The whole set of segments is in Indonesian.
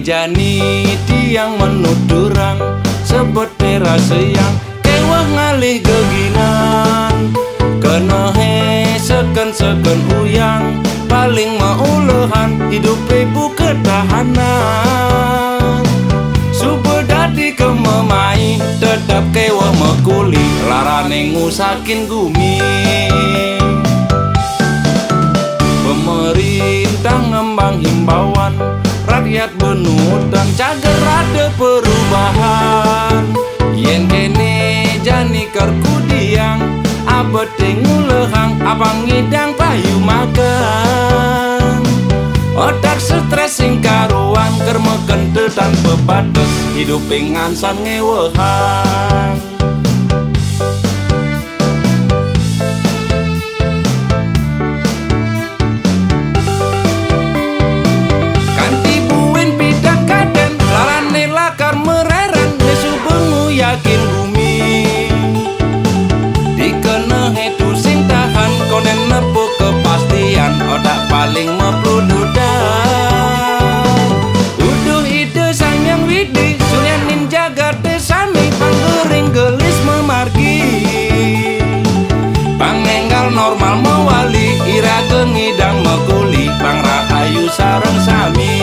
jani tiang menudurang sebete raseyang kewah ngalih geginan kena seken uyang paling maulehan hidup ibu ketahanan subedadi kememai tetap kewah mekuli larane ngusakin gumi pemerintah ngembang himbauan rakyat benutan cager ada perubahan yen kene jani kerkudiang abete ngulehang abang ngidang payu makan otak stres sing karuan kermeken tetan bebates hidup ngansan ngewehan kanti buin pidak kaden larane lakar mereren nesu bengu yakin bumi dikene itu sing tahan konen nepu kepastian otak paling meplududan uduh ide sanyang widi suryanin jagate sami panggering gelis memargi pangenggal normal mewali ira gengidang mekuli pang rahayu sareng sami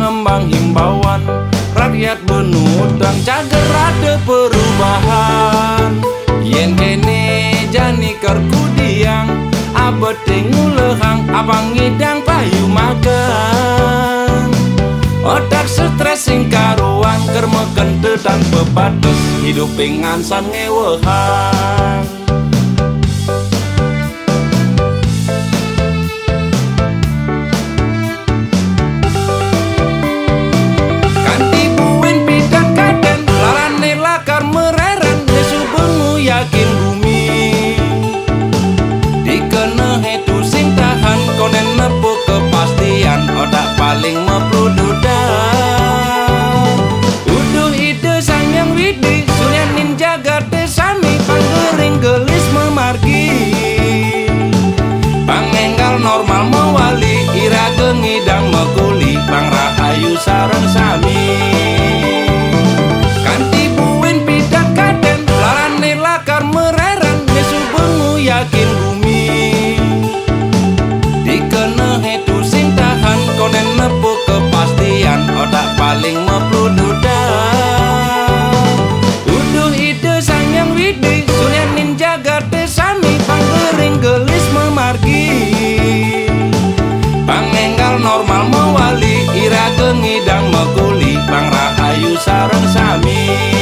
ngembang himbauan rakyat benutan cager ada perubahan yen kene jani kerkudiang abete ngulehang abang ngidang payu makan otak stres sing karuan kermeken tetan bebates hidup ngansan ngewehan yakin bumi dikene itu sing tahan konen nepu kepastian otak paling meplududan uduh ide sanyang widi suryanin jagate sami panggering gelis memargi pangenggal normal mewali ira gengidang mekuli pang rahayu sareng sami yakin bumi dikene itu sing tahan konen nepu kepastian otak paling meplududan uduh ide sanyang widi suryanin jagate sami panggering gelis memargi pangenggal normal mewali ira gengidang mekuli pang rahayu sareng sami